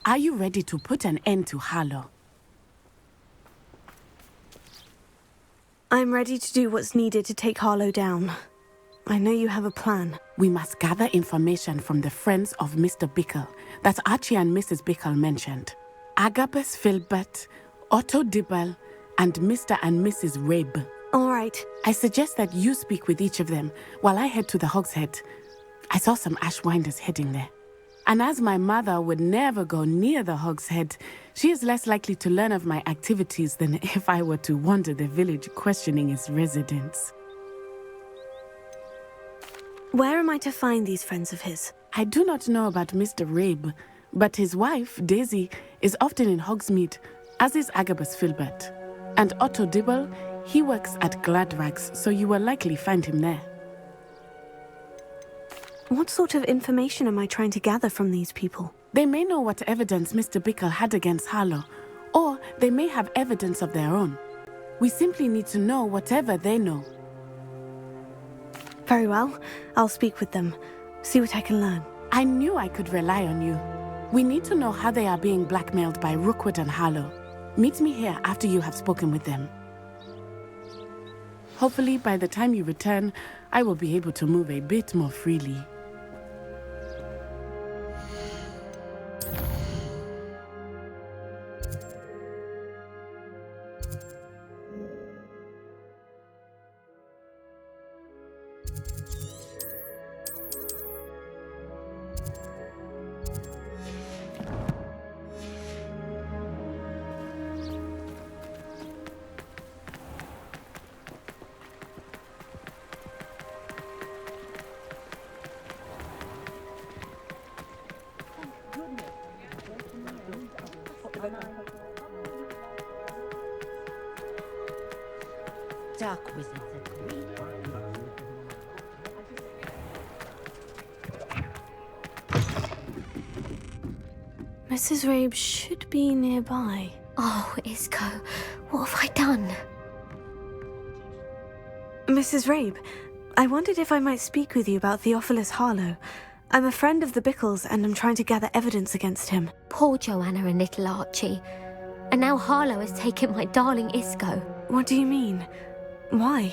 Are you ready to put an end to Harlow? I'm ready to do what's needed to take Harlow down. I know you have a plan. We must gather information from the friends of Mr. Bickle that Archie and Mrs. Bickle mentioned. Agabus Filbert, Otto Dibble, and Mr. and Mrs. Rabe. All right. I suggest that you speak with each of them while I head to the Hog's Head. I saw some Ashwinders heading there. And as my mother would never go near the Hog's Head, she is less likely to learn of my activities than if I were to wander the village questioning its residents. Where am I to find these friends of his? I do not know about Mr. Rabe, but his wife, Daisy, is often in Hogsmeade, as is Agabus Filbert. And Otto Dibble, he works at Gladrags, so you will likely find him there. What sort of information am I trying to gather from these people? They may know what evidence Mr. Bickle had against Harlow, or they may have evidence of their own. We simply need to know whatever they know. Very well. I'll speak with them. See what I can learn. I knew I could rely on you. We need to know how they are being blackmailed by Rookwood and Harlow. Meet me here after you have spoken with them. Hopefully, by the time you return, I will be able to move a bit more freely. Dark wizards agree. Mrs. Rabe should be nearby. Oh, Isco, what have I done? Mrs. Rabe, I wondered if I might speak with you about Theophilus Harlow. I'm a friend of the Bickles and I'm trying to gather evidence against him. Poor Joanna and little Archie. And now Harlow has taken my darling Isco. What do you mean? Why?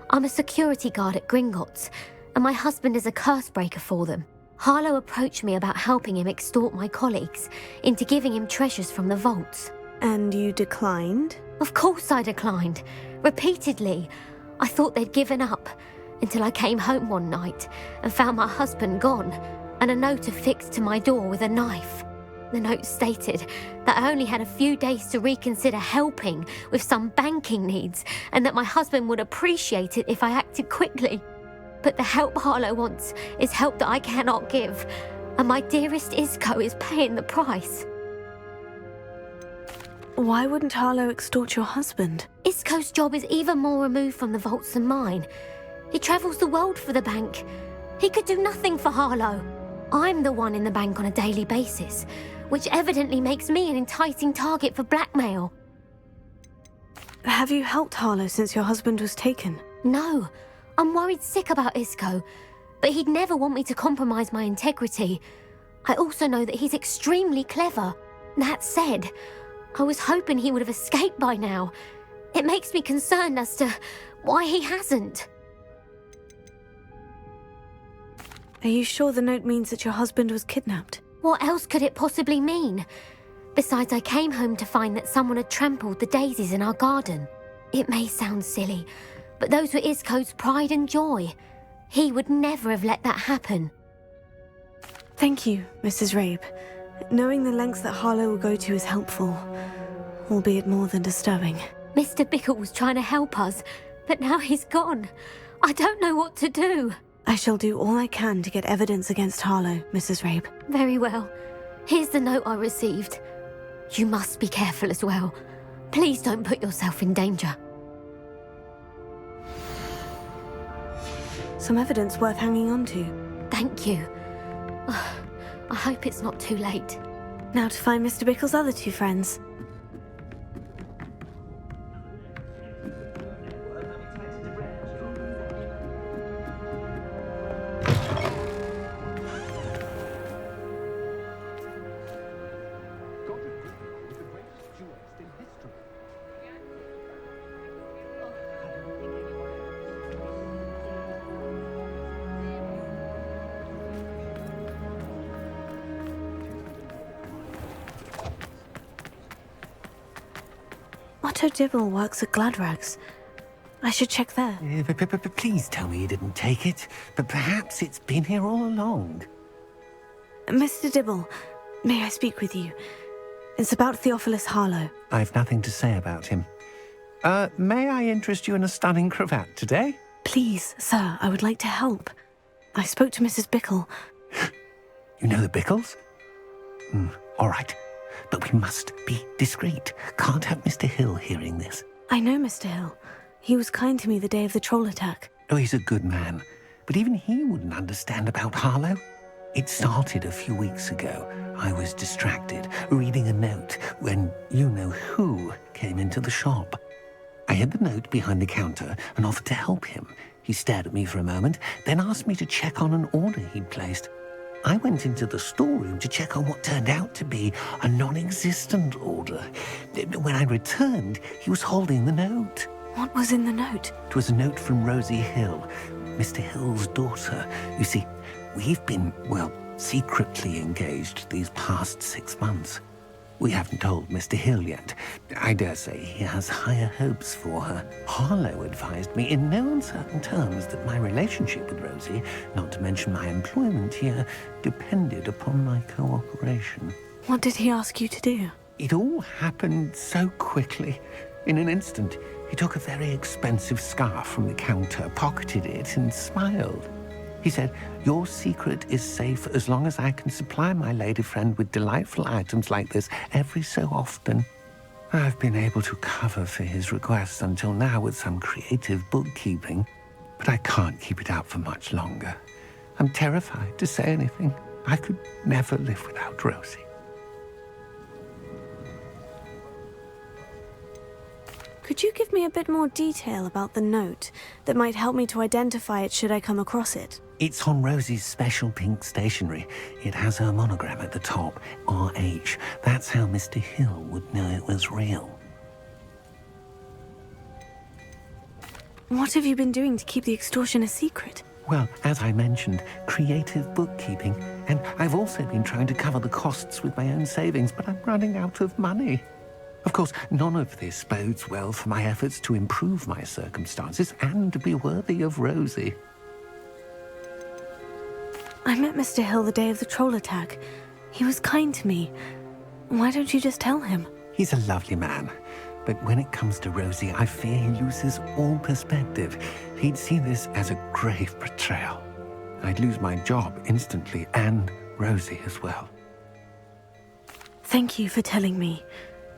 I'm a security guard at Gringotts, and my husband is a curse breaker for them. Harlow approached me about helping him extort my colleagues into giving him treasures from the vaults. And you declined? Of course I declined. Repeatedly. I thought they'd given up, until I came home one night and found my husband gone, and a note affixed to my door with a knife. The note stated that I only had a few days to reconsider helping with some banking needs, and that my husband would appreciate it if I acted quickly. But the help Harlow wants is help that I cannot give, and my dearest Isco is paying the price. Why wouldn't Harlow extort your husband? Isco's job is even more removed from the vaults than mine. He travels the world for the bank. He could do nothing for Harlow. I'm the one in the bank on a daily basis, which evidently makes me an enticing target for blackmail. Have you helped Harlow since your husband was taken? No, I'm worried sick about Isco, but he'd never want me to compromise my integrity. I also know that he's extremely clever. That said, I was hoping he would have escaped by now. It makes me concerned as to why he hasn't. Are you sure the note means that your husband was kidnapped? What else could it possibly mean? Besides, I came home to find that someone had trampled the daisies in our garden. It may sound silly, but those were Isco's pride and joy. He would never have let that happen. Thank you, Mrs. Rabe. Knowing the lengths that Harlow will go to is helpful, albeit more than disturbing. Mr. Bickle was trying to help us, but now he's gone. I don't know what to do. I shall do all I can to get evidence against Harlow, Mrs. Rabe. Very well. Here's the note I received. You must be careful as well. Please don't put yourself in danger. Some evidence worth hanging on to. Thank you. I hope it's not too late. Now to find Mr. Bickle's other two friends. Otto Dibble works at Gladrags. I should check there. But please tell me you didn't take it. But perhaps it's been here all along. Mr. Dibble, may I speak with you? It's about Theophilus Harlow. I've nothing to say about him. May I interest you in a stunning cravat today? Please, sir, I would like to help. I spoke to Mrs. Bickle. You know the Bickles? All right. But we must be discreet. Can't have Mr. Hill hearing this. I know Mr. Hill. He was kind to me the day of the troll attack. Oh, he's a good man. But even he wouldn't understand about Harlow. It started a few weeks ago. I was distracted, reading a note, when you-know-who came into the shop. I hid the note behind the counter and offered to help him. He stared at me for a moment, then asked me to check on an order he'd placed. I went into the storeroom to check on what turned out to be a non-existent order. When I returned, he was holding the note. What was in the note? It was a note from Rosie Hill, Mr. Hill's daughter. You see, we've been, secretly engaged these past 6 months. We haven't told Mr. Hill yet. I dare say he has higher hopes for her. Harlow advised me in no uncertain terms that my relationship with Rosie, not to mention my employment here, depended upon my cooperation. What did he ask you to do? It all happened so quickly. In an instant, he took a very expensive scarf from the counter, pocketed it, and smiled. He said, "Your secret is safe as long as I can supply my lady friend with delightful items like this every so often." I've been able to cover for his requests until now with some creative bookkeeping, but I can't keep it up for much longer. I'm terrified to say anything. I could never live without Rosie. Could you give me a bit more detail about the note that might help me to identify it should I come across it? It's on Rosie's special pink stationery. It has her monogram at the top, RH. That's how Mr. Hill would know it was real. What have you been doing to keep the extortion a secret? Well, as I mentioned, creative bookkeeping. And I've also been trying to cover the costs with my own savings, but I'm running out of money. Of course, none of this bodes well for my efforts to improve my circumstances and to be worthy of Rosie. I met Mr. Hill the day of the troll attack. He was kind to me. Why don't you just tell him? He's a lovely man. But when it comes to Rosie, I fear he loses all perspective. He'd see this as a grave betrayal. I'd lose my job instantly, and Rosie as well. Thank you for telling me.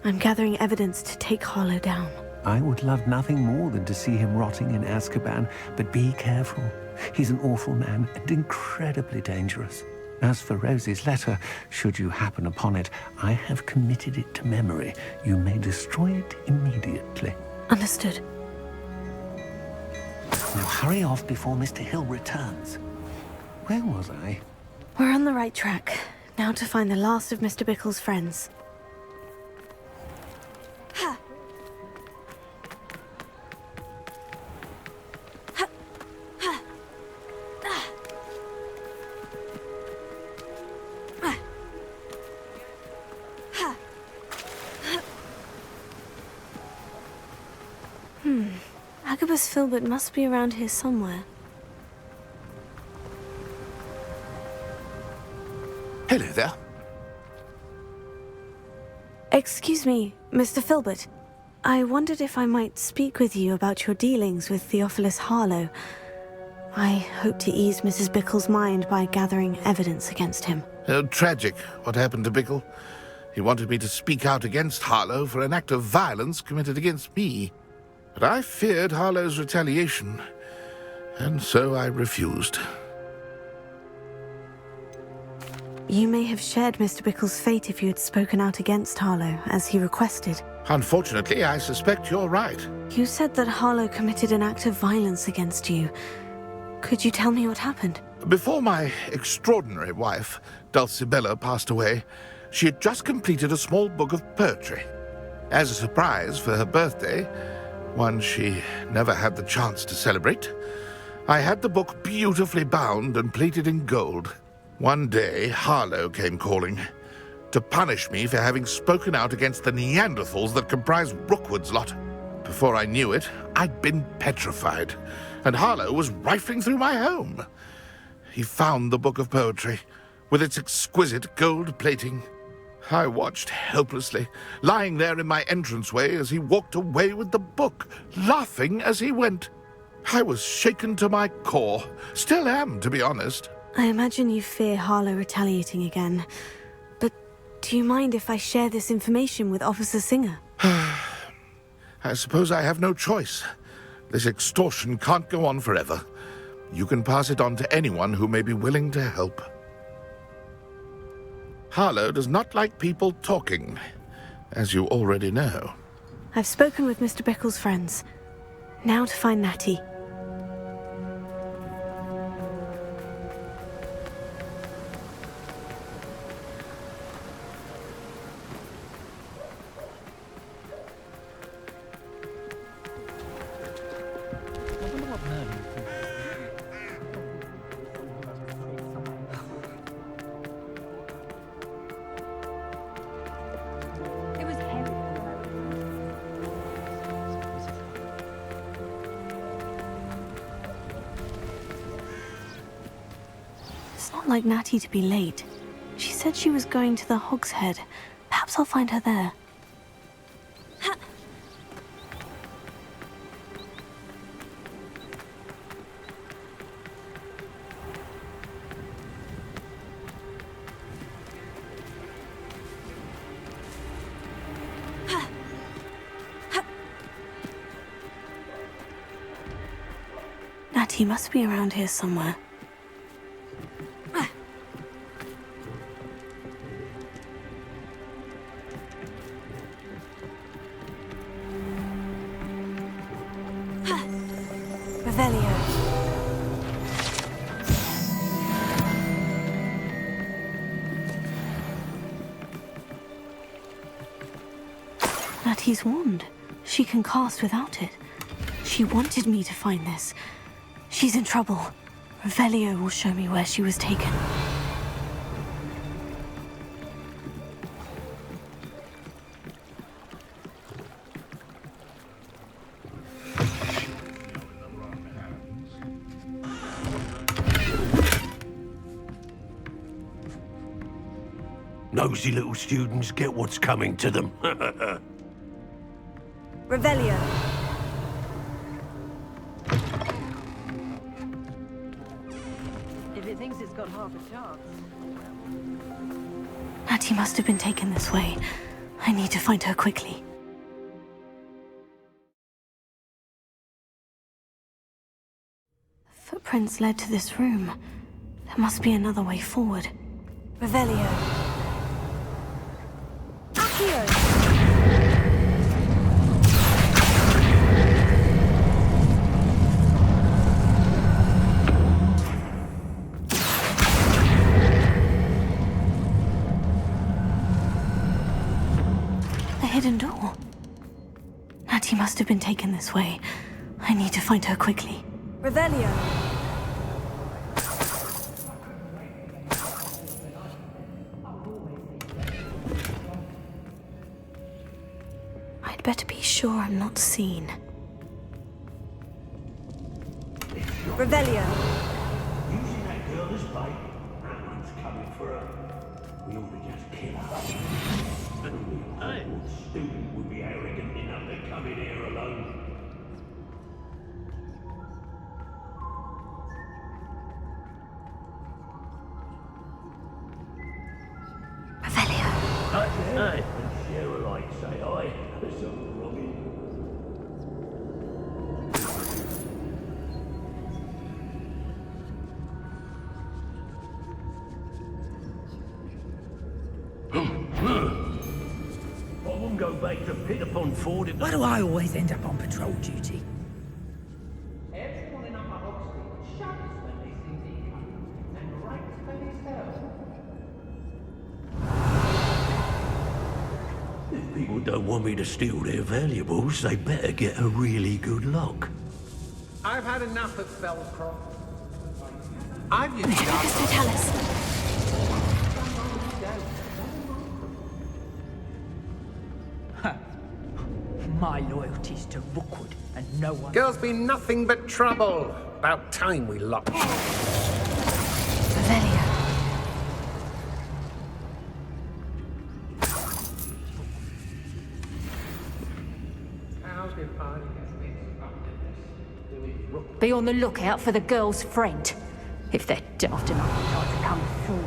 I'm gathering evidence to take Harlow down. I would love nothing more than to see him rotting in Azkaban, but be careful. He's an awful man and incredibly dangerous. As for Rosie's letter, should you happen upon it, I have committed it to memory. You may destroy it immediately. Understood. Now hurry off before Mr. Hill returns. Where was I? We're on the right track. Now to find the last of Mr. Bickle's friends. Agabus Filbert must be around here somewhere. Hello there. Excuse me, Mr. Filbert. I wondered if I might speak with you about your dealings with Theophilus Harlow. I hope to ease Mrs. Bickle's mind by gathering evidence against him. Oh, tragic what happened to Bickle. He wanted me to speak out against Harlow for an act of violence committed against me. But I feared Harlow's retaliation, and so I refused. You may have shared Mr. Bickle's fate if you had spoken out against Harlow, as he requested. Unfortunately, I suspect you're right. You said that Harlow committed an act of violence against you. Could you tell me what happened? Before my extraordinary wife, Dulcibella, passed away, she had just completed a small book of poetry. As a surprise for her birthday, one she never had the chance to celebrate, I had the book beautifully bound and plated in gold. One day, Harlow came calling, to punish me for having spoken out against the Neanderthals that comprise Rookwood's lot. Before I knew it, I'd been petrified, and Harlow was rifling through my home. He found the book of poetry, with its exquisite gold plating. I watched helplessly, lying there in my entranceway as he walked away with the book, laughing as he went. I was shaken to my core. Still am, to be honest. I imagine you fear Harlow retaliating again. But do you mind if I share this information with Officer Singer? I suppose I have no choice. This extortion can't go on forever. You can pass it on to anyone who may be willing to help. Harlow does not like people talking, as you already know. I've spoken with Mr. Bickle's friends. Now to find Natty. It's not like Natty to be late. She said she was going to the Hog's Head. Perhaps I'll find her there. Natty must be around here somewhere. Natty's wand. She can cast without it. She wanted me to find this. She's in trouble. Revelio will show me where she was taken. Nosy little students get what's coming to them. Revelio. If it thinks it's got half a chance. Natty must have been taken this way. I need to find her quickly. The footprints led to this room. There must be another way forward. Revelio. Accio! Hidden door. Natty must have been taken this way. I need to find her quickly. Revelio. I'd better be sure I'm not seen. Revelio. Using that girl as bait. That one's coming for her. We ought to just kill her. Only a Hogwarts student would be arrogant enough to come in here alone. Revelio. Hey, share a light, say I. So, Robin. I wouldn't go back to pit upon Ford if... Why do I always end up on patrol duty? Everyone in Upper Hogsmeade shudders when they see thee coming, and right for his hell. If people don't want me to steal their valuables, they better get a really good lock. I've had enough of Fellcroft. I've used Mr. Vitalis. my loyalties to Rookwood, and no one... Girls be nothing but trouble. About time we locked. Revelio. Be on the lookout for the girl's friend. If they're daft enough to try to come through.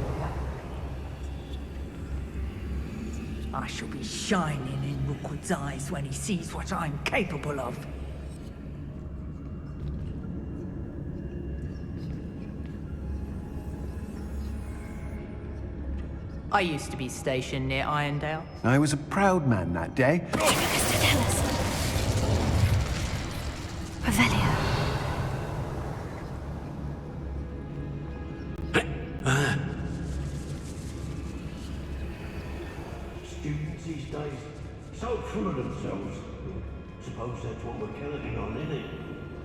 I shall be shining in Rookwood's eyes when he sees what I'm capable of. I used to be stationed near Irondale. I was a proud man that day. Mr. Tellis. Revelio. Students these days, so full of themselves. Suppose that's what we're counting on, isn't it?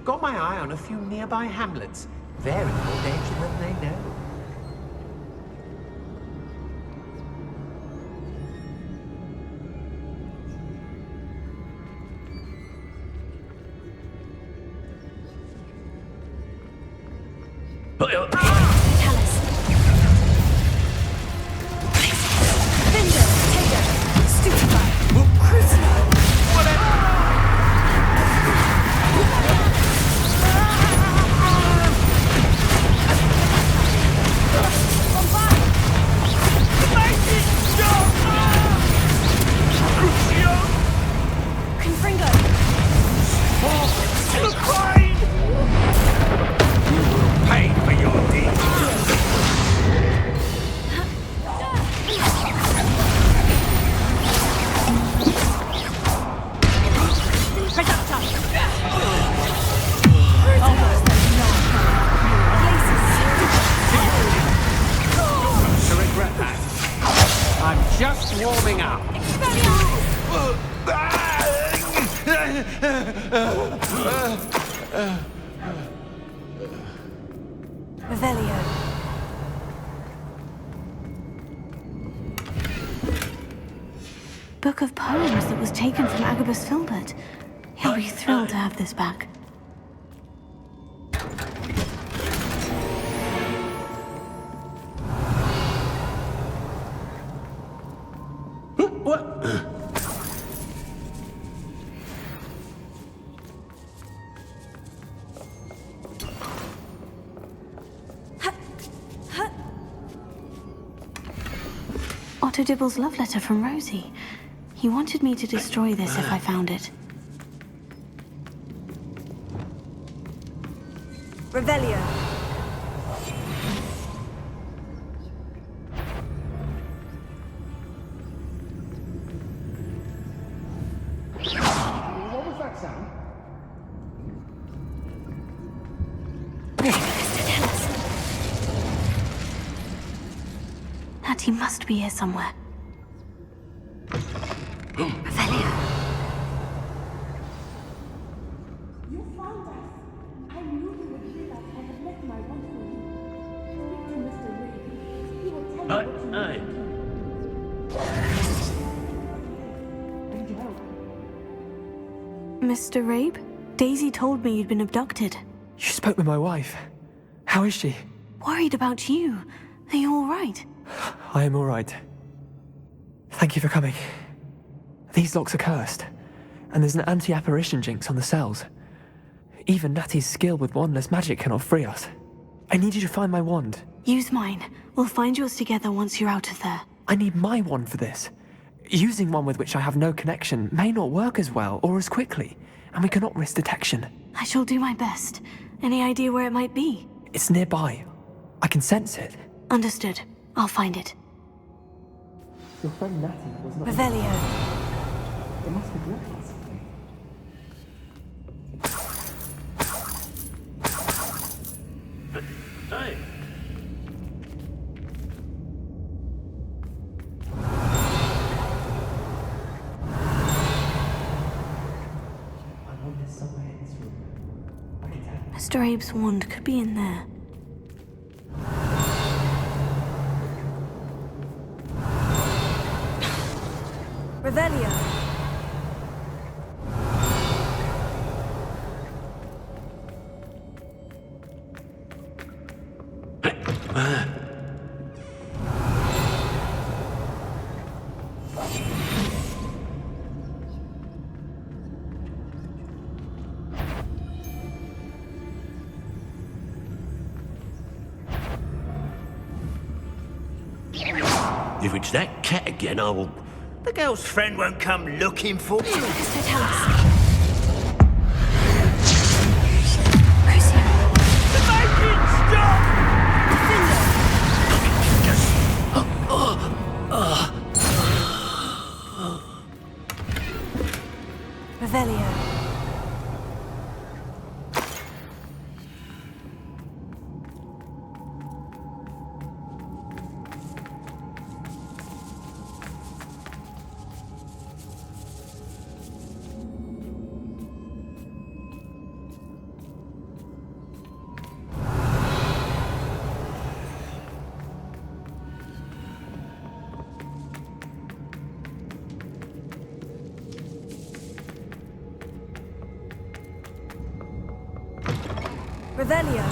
Got my eye on a few nearby hamlets. They're in more danger than they know. Just warming up. Revelio. Book of poems that was taken from Agabus Filbert. He'll be thrilled to have this back. Otto Dibble's love letter from Rosie. He wanted me to destroy this if I found it. Revelio. What was that sound? Natty must be here somewhere. Revelio. You found us. I knew you would hear us. I have left my wand for you. Speak to Mr. Ray. He will tell you what you need. Mr. Rabe? Daisy told me you'd been abducted. You spoke with my wife. How is she? Worried about you. Are you all right? I am all right. Thank you for coming. These locks are cursed, and there's an anti-apparition jinx on the cells. Even Natty's skill with wandless magic cannot free us. I need you to find my wand. Use mine. We'll find yours together once you're out of there. I need my wand for this. Using one with which I have no connection may not work as well or as quickly, and we cannot risk detection. I shall do my best. Any idea where it might be? It's nearby. I can sense it. Understood. I'll find it. Your friend Natty was not... Revelio. It must be working something. Hey! Mr. Abe's wand could be in there. Revelio. If it's that cat again, I'll... The girl's friend won't come looking for you. Mr. Tallis. The Vikings, stop! Revelio. Revelio.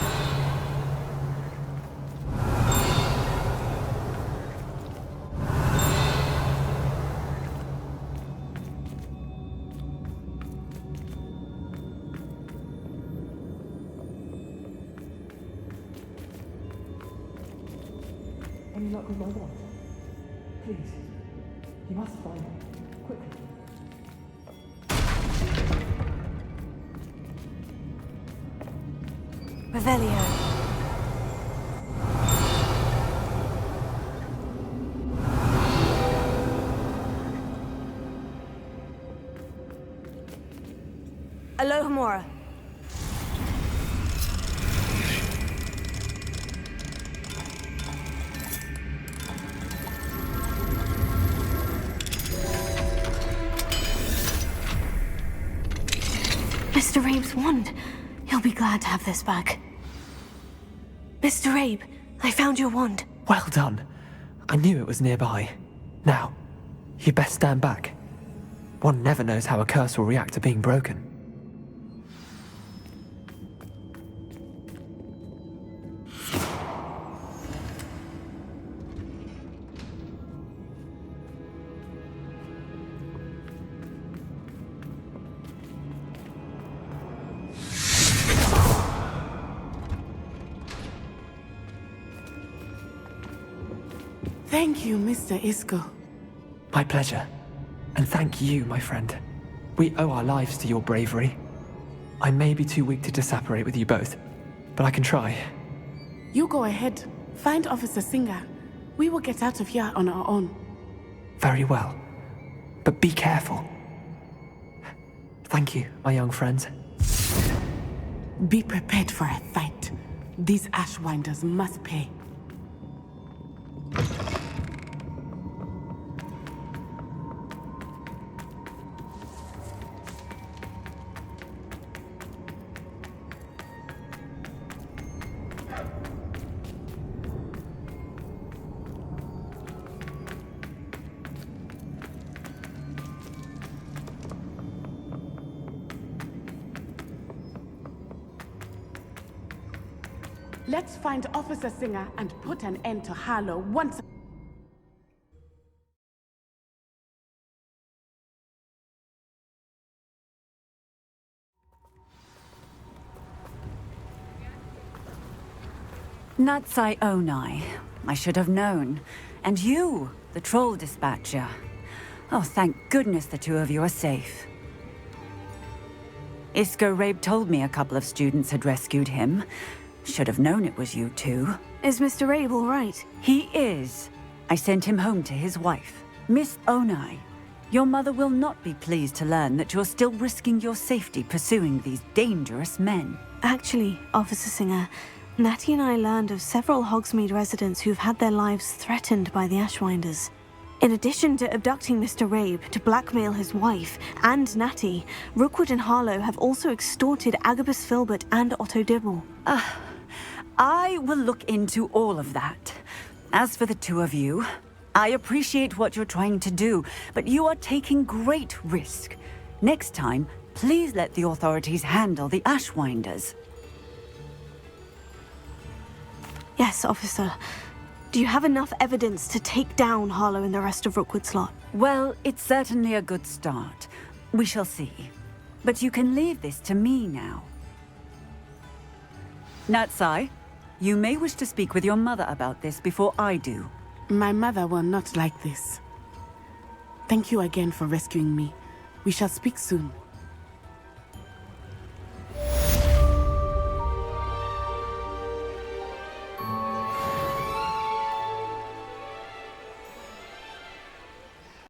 Any luck with my wand? Please. You must find me. Quickly. Revelio. Alohomora. Mr. Rabe's wand. He'll be glad to have this back. Mr. Rabe, I found your wand. Well done. I knew it was nearby. Now, you best stand back. One never knows how a curse will react to being broken. Thank you, Mr. Isco. My pleasure. And thank you, my friend. We owe our lives to your bravery. I may be too weak to disapparate with you both, but I can try. You go ahead. Find Officer Singer. We will get out of here on our own. Very well. But be careful. Thank you, my young friends. Be prepared for a fight. These Ashwinders must pay. Let's find Officer Singer and put an end to Harlow once. Natsai Onai. I should have known. And you, the troll dispatcher. Oh, thank goodness the two of you are safe. Isco Rabe told me a couple of students had rescued him. Should have known it was you two. Is Mr. Rabe all right? He is. I sent him home to his wife. Miss Onai, your mother will not be pleased to learn that you're still risking your safety pursuing these dangerous men. Actually, Officer Singer, Natty and I learned of several Hogsmeade residents who've had their lives threatened by the Ashwinders. In addition to abducting Mr. Rabe to blackmail his wife and Natty, Rookwood and Harlow have also extorted Agabus Filbert and Otto Dibble. I will look into all of that. As for the two of you, I appreciate what you're trying to do, but you are taking great risk. Next time, please let the authorities handle the Ashwinders. Yes, officer. Do you have enough evidence to take down Harlow and the rest of Rookwood Slot? Well, it's certainly a good start. We shall see. But you can leave this to me now. Natsai, you may wish to speak with your mother about this before I do. My mother will not like this. Thank you again for rescuing me. We shall speak soon.